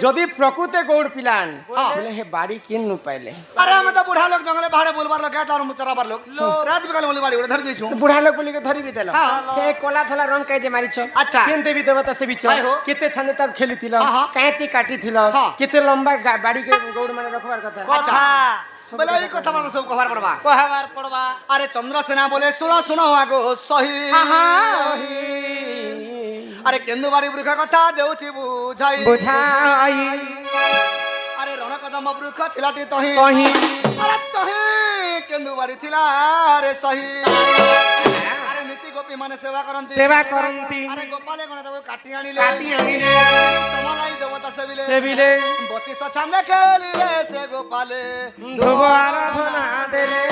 যদি প্রকৃতে গৌড় পিলান বলে হে বাড়ি কিন নু পাইলে আরে আমি তো বুড়া লোক জঙ্গলে পাহাড়ে বলবার লোক তার চরাবার লোক রাত বিকালে বলি বাড়ি ধরে দিয়েছু বুড়া লোক বলি ধরিবি দেল হে কলা ধলা রং কাই যে মারিছ আচ্ছা কেন দেবী দেবতা সে বিচ কেতে ছান্দে তাক খেলিতিল কাঁতি কাটিতিল কেতে লম্বা বাড়ি কে গৌড় মানে রখবার কথা আচ্ছা বলে এই কথা মানে সব কহার পড়বা আরে চন্দ্রসেনা বলে শুনো শুনো আগো সহি আরে কেন্দু বাড়ি বৃক্ষ কথা দেউছি বুঝাই আরে রণ কদম বৃক্ষ ছিলাটি তহি আরে তহি কেন্দু বাড়ি ছিলা রে সহি আরে নীতি গোপী মানে সেবা করন্তি আরে গোপালে কোন দেব কাটি আনিলে সমলাই দেবতা সেবিলে বতিস ছান্দে খেলিলে সে গোপালে ধ্রুব আরাধনা দেলে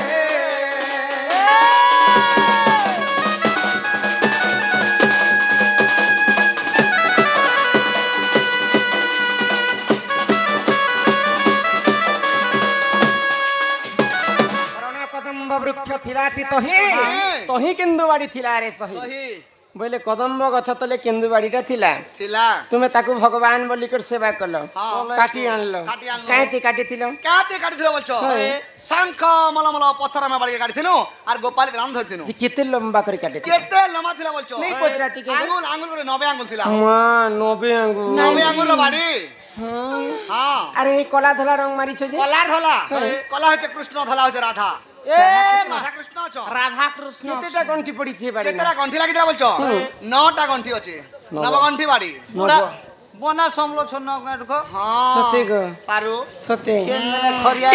বৃক্ষ থিলাটি তহি কেন্দু বাড়ি থিলা রে সহি বলে কদম্ব গছ তলে কেন্দু বাড়িটা থিলা তুমি তাকে ভগবান বলি করে সেবা কল কাটি আনলো কাঁতি কাটিছিল বলছো শঙ্খ মলমল পথর আমি বাড়ি কাটিছিল আর গোপাল রাম ধরছিল কেতে লম্বা করে কাটি কেতে লম্বা ছিল বলছো নেই পচরাতি কে আঙ্গুল আঙ্গুল করে 90 আঙ্গুল ছিল মা 90 আঙ্গুল 90 আঙ্গুল বাড়ি হ্যাঁ আরে এই কলা ধলা রং মারিছ যে কলা হচ্ছে কৃষ্ণ ধলা হচ্ছে রাধা রাধা কৃষ্ণ কেতেটা গন্ঠি পড়িছে বাড়ি কেতেটা গন্ঠি লাগিলা বলছো 9টা গন্ঠি আছে নবগন্ঠি বাড়ি বনা সমলো ছন্ন গো সতে গো পারু সতে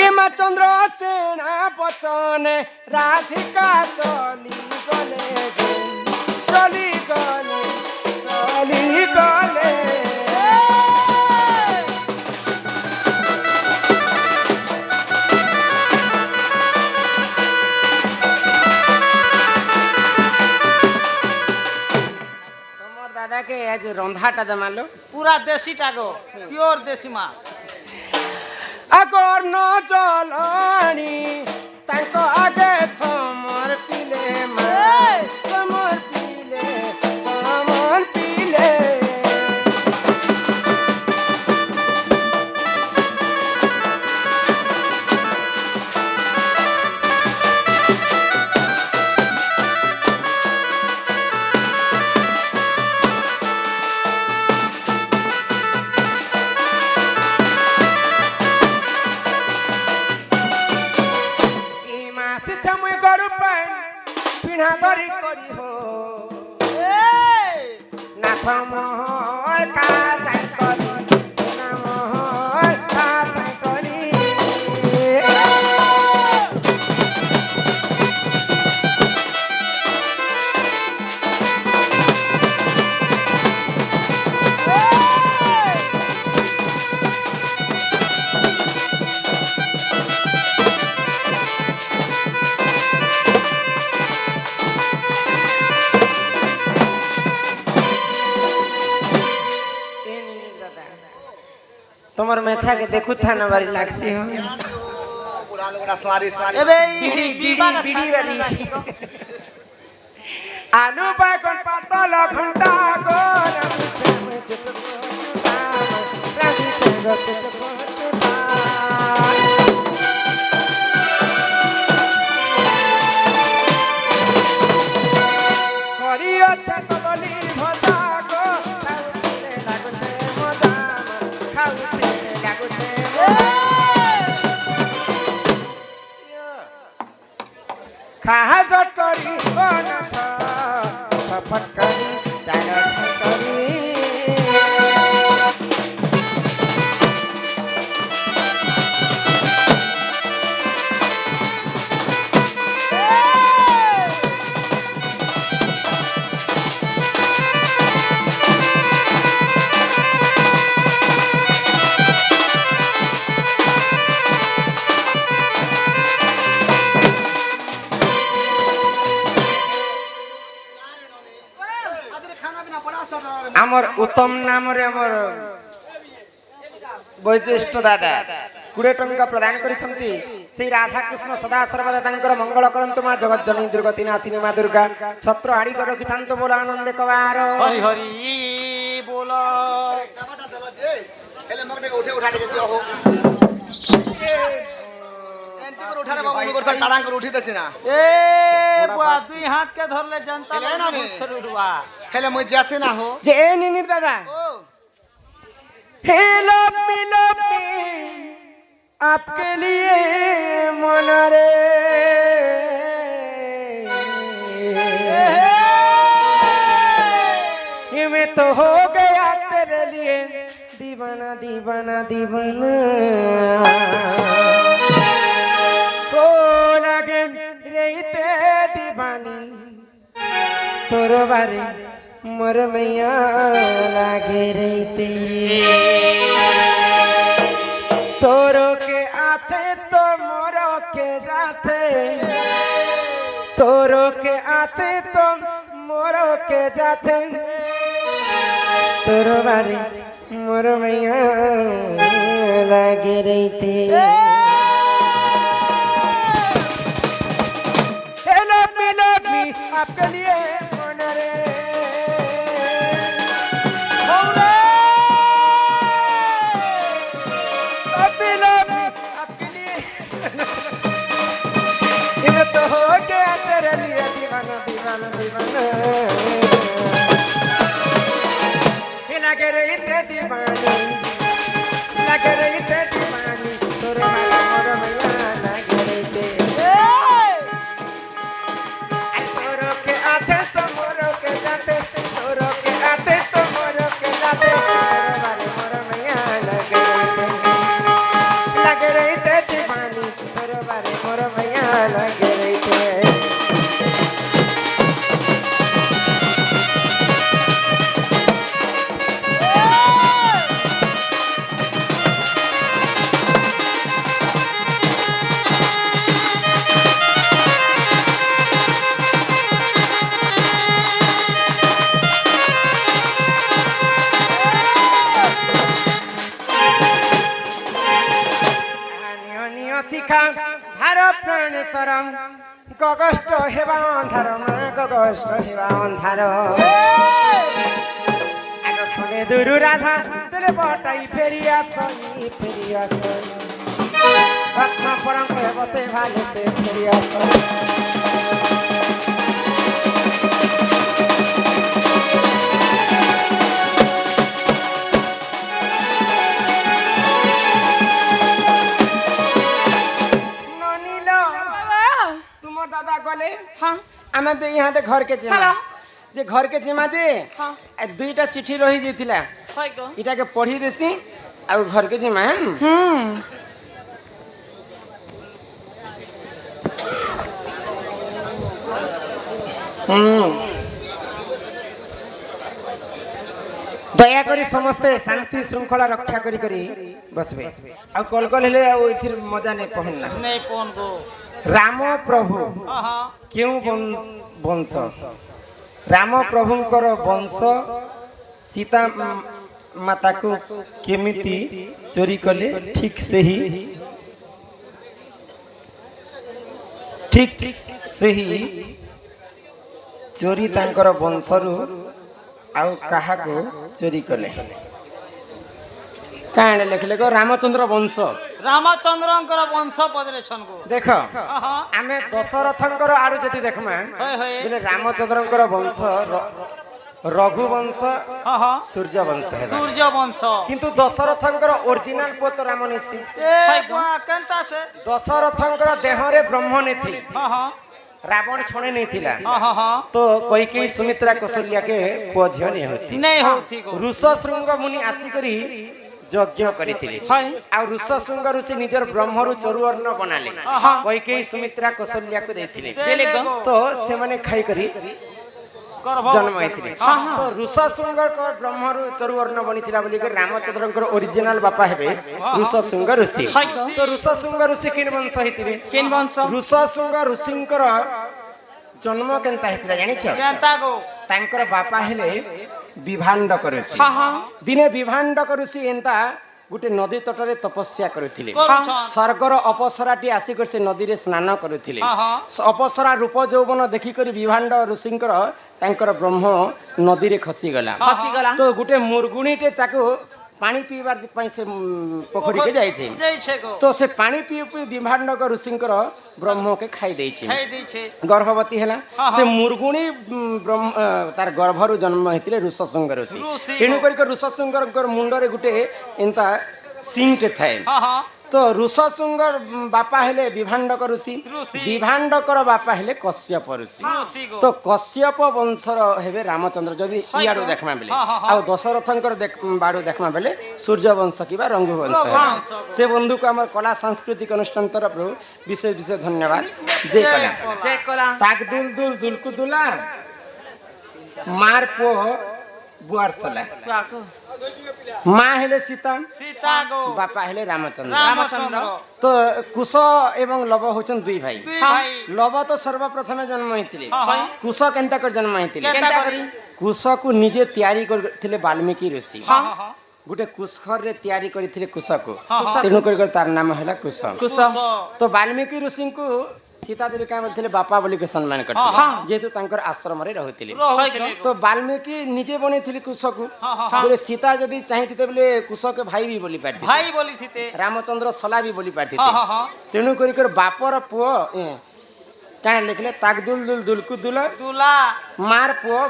এমা চন্দ্র সেনা পচনে রাধিকা চলি গলে চলি গলে दादा के आज रंधाटा दमालो पूरा देसी टागो प्योर देसी माँ अगर न चलानी तांको आगे समर्पिले समर्पिले धरी करी हो नाथ मोहर का साई करी सोना मोहर का साई करी তোমার মেছা কে দেখু থানা বাড়ি লাগছি हो बुढ़ा लोगड़ा सवारी सवारी एबे बीड़ी वाली आलू बैगन पातल घंटा गोर में चित रानी चंद्र चित करियो चकली भजा गो खाउते लागुछे मजा खाउते लागुछे खाहा जट करी अनाथ फफट करी जागा छकरी आमर उत्तम नाम रे आमर वैशिष्ट दादा 20 टंका प्रदान करिसंती सेई राधा कृष्ण सदा सर्वदा तांकर मंगल करंतु मा जगत जननी दुर्गति नासिनी मा दुर्गा छत्र हाड़ी कर रखितांत बोल आनंद कवार हरि हरि बोलो दाबाटा देलो जे हेले मगडे ଉଠାଟେ ଯଦି ହଉ ଏମିତି କରି ଉଠାରେ ବାବୁ କରୁଛ ଟାଣାଙ୍କର ଉଠିতেছি ନା ए बुआ दुई हाथ के धरले जनता हेले ना रे। उठवा ହେଲେ ମୁଇଁ ଯାସି ନା ହୋ যে নিনির দাদা ଓ हेलो मिलो आपके लिए मन रे ये मैं तो हो गया तेरे लिए दीवाना दीवाना दीवाना हो लगे रहते दीवानी तोर बारे मोर मैया लागे रहते तोरो के आते तो मोरो के जाते तोरो के आते तो मोरो के जाते तोरो बारे मोर मैया लागे रहते हेलो मिलो भी आपके लिए मन रे मिलो भी आपके लिए ये तो हो गया तेरे लिए दीवाना दीवाना दीवाना ये लगे रही थे दीवानी लगे रही थे दीवानी तोरे वाला मोर मैया लगे रही थे तोरो के आते तो मोरो के जाते तोरो के आते तो मोरो के जाते तोरे वाले मोर मैया लगे रही थे दीवानी तोरे वाले मोर मैया लगे रही थे শিখা ভার প্রাণ সরম গগষ্ট হেবা অন্ধার গগষ্ট হেবা অন্ধার আগ খনে দুরু রাধা তোরে বটাই ফেরি আসই রত্ন পরম করে বসে ভালো সে ফেরি আসই দাদা গলে हाँ আমাদের ইহাতে ঘর কে চেমা চলো। যে ঘর কে চেমা যে हाँ দুইটা চিঠি রহি যেতিলা হয় গো এটাকে পড়ি দেছি আর ঘর কে চেমা দয়া করে সমস্তে শান্তি শৃঙ্খলা রক্ষা করি করি বসবে আর কল কল হলে আর ওইথির মজা নেই পহন না नहीं फोन को রাম প্রভু हाँ কেউ বংশ রাম প্রভুঙ্কর বংশ সীতা মাতাକୁ କେମିତି ଚୋରି କଲେ ଠିକ୍ ସେହି ଚୋରି ତାଙ୍କର ବଂଶରୁ ଆଉ କାହାକୁ ଚୋରି କଲେ କାଣ ଲେଖିଲେ ଗୋ ରାମଚନ୍ଦ୍ର ବଂଶ रामचंद्रंकर वंश पदरे छन को ଦେଖ हाँ ଆମେ ଦଶରଥଙ୍କର ଆଡୁ ଯଦି ଦେଖମା होय होय ବୋଲେ ରାମଚନ୍ଦ୍ରଙ୍କର ବଂଶ ରଘୁ ବଂଶ हाँ हाँ ସୂର୍ଯ୍ୟ ବଂଶ ହେଲା सूर्य वंश କିନ୍ତୁ ଦଶରଥଙ୍କର ଓରିଜିନାଲ ପୁଅ ତ ରାମ ନେସି ए बुआ केनता से ଦଶରଥଙ୍କର ଦେହରେ ବ୍ରହ୍ମ ନେଇଥିଲେ हाँ हाँ ରାବଣ ଛଣେ ନେଇଥିଲା हाँ हाँ हाँ ତ କୈକେୟୀ ସୁମିତ୍ରା କୌଶଲ୍ୟାକେ ପୁଅ ଝିଅ ନେଇ ହଉଥିଲେ नहीं होती को ଋଷଶୃଙ୍ଗ ମୁନି ଆସିକରି ଯଜ୍ଞ କରିଥିଲେ हाय ଆଉ ଋଷଶୃଙ୍ଗ ଋଷି ନିଜର ବ୍ରହ୍ମରୁ ଚରୁଅର୍ଣ୍ଣ ବନାଲେ हाँ କୈକେୟୀ ସୁମିତ୍ରା କୌଶଲ୍ୟାକୁ ଦେଇଥିଲେ देले गो ତ ସେମାନେ ଖାଇକରି ଜନ୍ମ ହେଇଥିଲେ ତ ଋଷଶୃଙ୍ଗଙ୍କ ବ୍ରହ୍ମରୁ ଚରୁଅର୍ଣ୍ଣ ବନିଥିଲା ବୋଲିକି ରାମଚନ୍ଦ୍ରଙ୍କର ଓରିଜିନାଲ ବାପା ହେବେ ଋଷଶୃଙ୍ଗ ଋଷି ତ ଋଷଶୃଙ୍ଗ ଋଷି କିନ୍ ବଂଶ ହେଇଥିବେ केन वंश ଋଷଶୃଙ୍ଗ ଋଷିଙ୍କର ଜନ୍ମ କେନ୍ତା ହେଇଥିଲା ଜାଣିଛ केनता को ତାଙ୍କର ବାପା ହେଲେ ବିଭାଣ୍ଡକ ଋଷି हाँ हाँ ଦିନେ ବିଭାଣ୍ଡକ ଋଷି ଏନ୍ତା ଗୋଟେ ନଦୀ ତଟରେ ତପସ୍ୟା କରୁଥିଲେ କରୁଛନ୍ ସ୍ୱର୍ଗର ଅପସରାଟି ଆସିକରି ସେ ନଦୀରେ ସ୍ନାନ କରୁଥିଲେ हाँ हाँ ଅପସରା ରୂପ ଯୌବନ ଦେଖିକରି ବିଭାଣ୍ଡ ଋଷିଙ୍କର ତାଙ୍କର ବ୍ରହ୍ମ ନଦୀରେ ଖସିଗଲା खसीगला ତ ଗୋଟେ ମୁର୍ଗୁଣୀଟେ ତାକୁ ପାଣି ପିଇବାର ପାଇଁ ସେ ପୋଖରୀ କେ ଯାଇଛେ ଯାଇଛେ ଗো ତ ସେ ପାଣି ପିଇ ପିଇ ବିଭାଣ୍ଡକ ଋଷିଙ୍କର ବ୍ରହ୍ମକେ ଖାଇ ଦେଇଛି ଖାଇ ଦେଇଛେ ଗର୍ଭବତୀ ହେଲା ହଁ, ସେ ହଁ। ମୁର୍ଗୁଣୀ ବ୍ରହ୍ମ ତାର ଗର୍ଭରୁ ଜନ୍ମ ହେଇଥିଲେ ଋଷଶୃଙ୍ଗ ଋଷି ଋଷି। ତେଣୁ କରି ଋଷଶୃଙ୍ଗଙ୍କର ମୁଣ୍ଡରେ ଗୋଟେ ଏନ୍ତା ସିଂଟେ ଥାଏ ହଁ ହଁ ତ ଋଷଶୃଙ୍ଗର ବାପା ହେଲେ ବିଭାଣ୍ଡକ ଋଷି ଋଷି। ବିଭାଣ୍ଡକର ବାପା ହେଲେ କଶ୍ୟପ ଋଷି ଋଷି ଗୋ ତ କଶ୍ୟପ ବଂଶର ହେବେ ରାମଚନ୍ଦ୍ର ଯଦି ଇଆଡୁ ଦେଖମା ବେଲେ ହଁ, ହଁ, ହଁ। ଆଉ ଦଶରଥଙ୍କର ବାଡୁ ଦେଖମା ବେଲେ ସୂର୍ଯ୍ୟ ବଂଶ କିବା ରଙ୍ଗୁ ବଂଶ ହେଲା। ବଂଶ। ସେ ବନ୍ଧୁକୁ ଆମର କଲା ସାଂସ୍କୃତିକ ଅନୁଷ୍ଠାନ ତରଫରୁ ବିଶେଷ ବିଶେଷ ଧନ୍ୟବାଦ ଜୟ କଲା ଚେକ୍ କଲା ତାକ ଦୁଲ ଦୁଲ ଦୁଲକୁ ଦୁଲା ମାର ପୁଅ ବୁଆର ସଲା ମା ହେଲେ ସୀତା ସୀତା গো ବାପା ହେଲେ ରାମଚନ୍ଦ୍ର রামচন্দ্র ତ କୁଶ ଏବଂ ଲବ ହଉଛନ୍ତି ଦୁଇ ଭାଇ দুই ভাই ଲବ ତ ସର୍ବପ୍ରଥମେ ଜନ୍ମ ହେଇଥିଲେ ହଁ, ହଁ। କୁଶ କେନ୍ତା କରି ଜନ୍ମ ହେଇଥିଲେ କେନ୍ତା କରି କୁଶକୁ ନିଜେ ତିଆରି କରିଥିଲେ ବାଲ୍ମୀକି ଋଷି ହଁ ହଁ ଗୋଟେ କୁଶଖରରେ ତିଆରି କରିଥିଲେ କୁଶକୁ ହଁ, ହଁ। ତେଣୁ କରି ତାର ନାମ ହେଲା କୁଶ କୁଶ ତ ବାଲ୍ମୀକି ଋଷିଙ୍କୁ ସୀତା ଦେବୀ କାଁ ବୋଲିଥିଲେ ବାପା ବୋଲିକି ସମ୍ମାନ ହଁ, କରିଥିଲେ ହଁ। ଯେହେତୁ ତାଙ୍କର ଆଶ୍ରମରେ ରହୁଥିଲେ ରହୁଥିଲେ ତ ବାଲ୍ମୀକି ନିଜେ ବନେଇଥିଲେ କୁଶକୁ ହଁ, ହଁ, ବୋଲେ ସୀତା ଯଦି ଚାହିଁଥିଲେ ବୋଲେ କୁଶକେ ଭାଇ ବି ବୋଲି ପାରିଥିଲେ ভাই বলিথিতে ରାମଚନ୍ଦ୍ର ସଲା ବି ବୋଲି ହଁ ପାରିଥିଲେ ହଁ ହଁ ତେଣୁ କରି ବାପର ପୁଅ କାଣା ଲେଖିଲେ ତାକ ଦୁଲ ଦୁଲ ଦୁଲକୁ ଦୁଲ দুলা ମାର ପୁଅ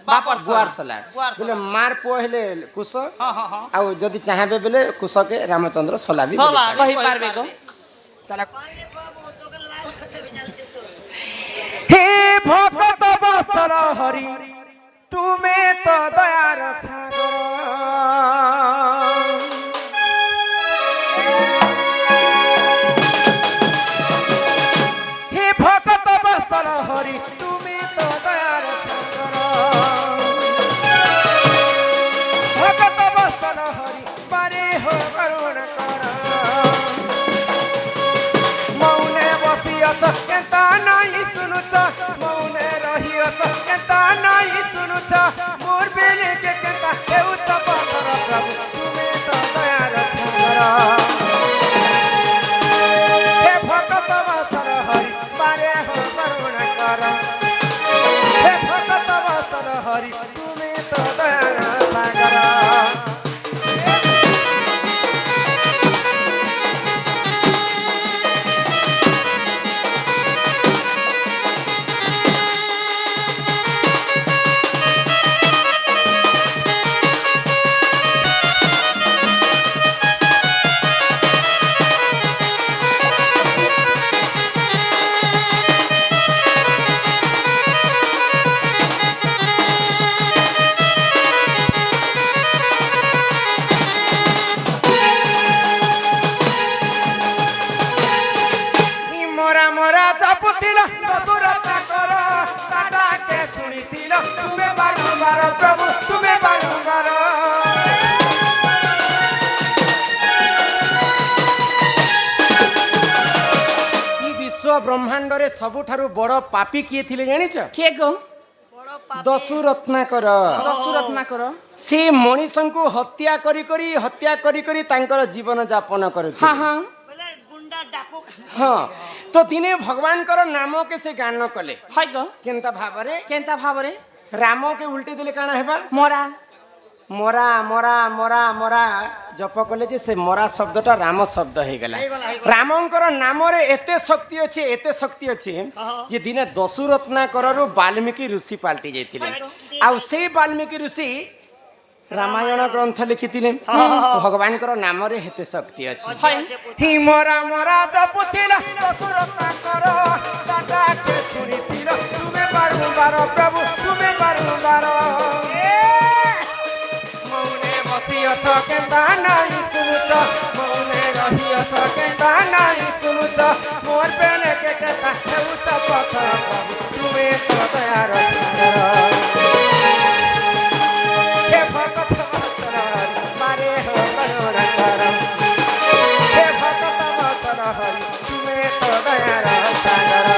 ବାପର ବୁଆର ସଲା। ସଲା ବୁଆର ବୋଲେ ମାର ପୁଅ ହେଲେ କୁଶ ହଁ ହଁ ହଁ ଆଉ ଯଦି ଚାହିଁବେ ବେଲେ କୁଶକେ ରାମଚନ୍ଦ୍ର ସଲା ବି সলা ବୋଲି কহি পারবে গো ଚାଲ হে ভগত বৎসল হরি তুমি তো দয়ার সাগর হে ভগত বৎসল হরি তুমি তো দয়ার সাগর ভগত বৎসল হরি পারে হো করুণ কর মৌনে বসিয়াছ কেতা নাই শুনুছ মৌনে রহিয়াছ কেতা নাই শুনুছ মোর বেলে কে কেতা হেউছ পথর প্রভু তুমি তো দয়ার সাগর হে ভগত বৎসল হরি পারে হো করুণ কর হে ভগত বৎসল হরি তুমি তো দয়ার সাগর মোরা মোরা চাপুছিল দশরথা কর তাটাকে শুনিছিল তুমি বারম্বার প্রভু তুমি বারম্বার এই বিশ্ব ব্রহ্মাণ্ডরে ସବୁଠାରୁ ବଡ଼ ପାପୀ କିଏ ଥିଲେ ଜାଣିଛ କିଏ ଗୋ ଦଶରତ୍ନାକର ଦଶରତ୍ନାକର ସେ ମଣିଷଙ୍କୁ ହତ୍ୟା କରି କରି ତାଙ୍କର ଜୀବନ ଯାପନ ହଁ କରୁଥିଲେ ହଁ ହଁ ତ ଦିନେ ଭଗବାନଙ୍କର ନାମକେ ସେ ଗାନ କଲେ হয় ଗୋ କେନ୍ତା ଭାବରେ କେନ୍ତା ଭାବରେ ରାମକେ ଉଲ୍ଟି ଦେଲେ କାଣା ହେବା ମରା ମରା ମରା ମରା ମରା ଜପ କଲେ ଯେ ସେ ମରା ଶବ୍ଦଟା ରାମ ଶବ୍ଦ ହେଇଗଲା ରାମଙ୍କର ନାମରେ ଏତେ ଶକ୍ତି ଅଛି ଯେ ଦିନେ ଦଶରତ୍ନାକରରୁ ବାଲ୍ମୀକି ଋଷି ପାଲଟି ଯାଇଥିଲେ ଆଉ ସେଇ ବାଲ୍ମୀକି ଋଷି ରାମାୟଣ ଗ୍ରନ୍ଥ ଲେଖିଥିଲେ ଭଗବାନଙ୍କର ନାମରେ ଏତେ ଶକ୍ତି ଅଛି ହି ମରା ମରା ଜପୁଥିଲା ଦଶରତ୍ନାକର ତାଟାକେ ଶୁଣିଥିଲ ତୁମେ ବାରମ୍ବାର ପ୍ରଭୁ ତୁମେ ବାରମ୍ବାର মৌনে বসিয়াছ কেন্তা নাই শুনুছ মৌনে রহিয়াছ কেন্তা নাই শুনুছ মোর বেলে কে কেতা হেউছ পথর প্রভু তুমি তো দয়ার সাগর হে ভগত বৎসল হরি পারে হো করুণ কর হে ভগত বৎসল হরি তুমি তো দয়ার সাগর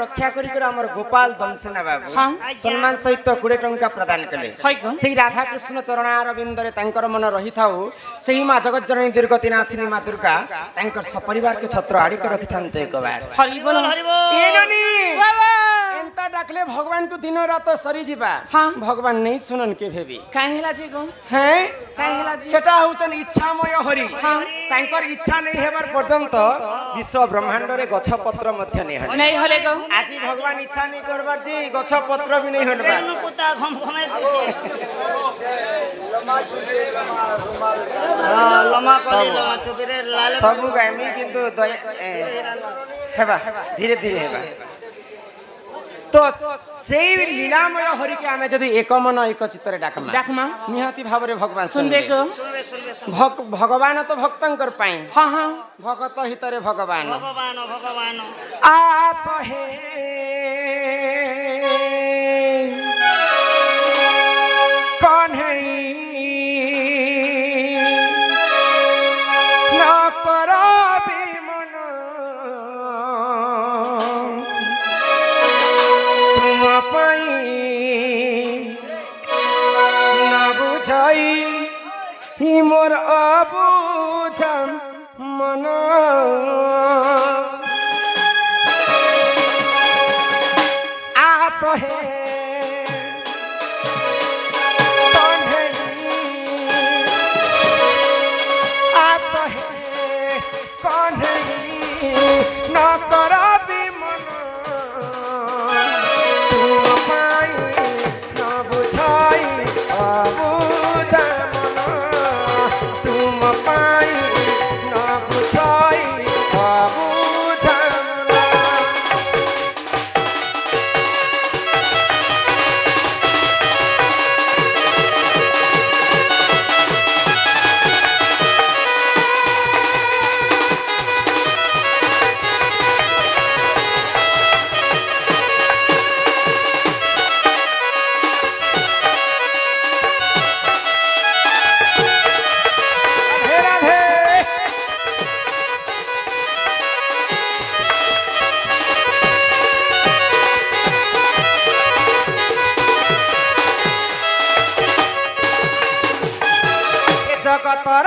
रक्षा करिकर हमर गोपाल दंसना बाबू हाँ। सम्मान सहित 20 टंका प्रदान कले हई गो सेही राधा कृष्ण चरणारविंदरे तांकर मन रही थाउ सेही मां जगत जननी दुर्गति नाशिनी मां दुर्गा तांकर सपरिवार के छत्र आड़ी के रखि थांते एक बार हरि बोल ए ननी एंता डाकले भगवान को दिन रात सरी जिबा हाँ। भगवान नहीं सुनन के भेबी काहे होला जी गो हैं काहे होला जी सेटा होचन इच्छामय हरि तांकर इच्छा नहीं हेबार पर्यंत विश्व ब्रह्मांड रे गछ पत्र मध्य नहीं हले नहीं हले गो आज भगवान इच्छा नहीं करबार जी गछ पत्र भी नहीं हलबा पुता घम घमे लमा कली लमा चुपिरे लाल सब गामी किंतु हेबा धीरे धीरे हेबा तो सेई लीलामय हरि के आमे जदी एक मन एक चित्तरे डाकमा डाकमा निहाती भाबरे भगवान सुनबे गो भगवान तो भक्तंकर पाई हाँ हाँ भगत हितरे भगवान भगवान भगवान आस हे कन्हई न करबी मन तुम पाई न बुझाई हि मोर अबुझम मन आस हे न करबी मन तुम पाई न बुझाई अबुझा मन तुम पाई न बुझाई अबुझा मन जगतर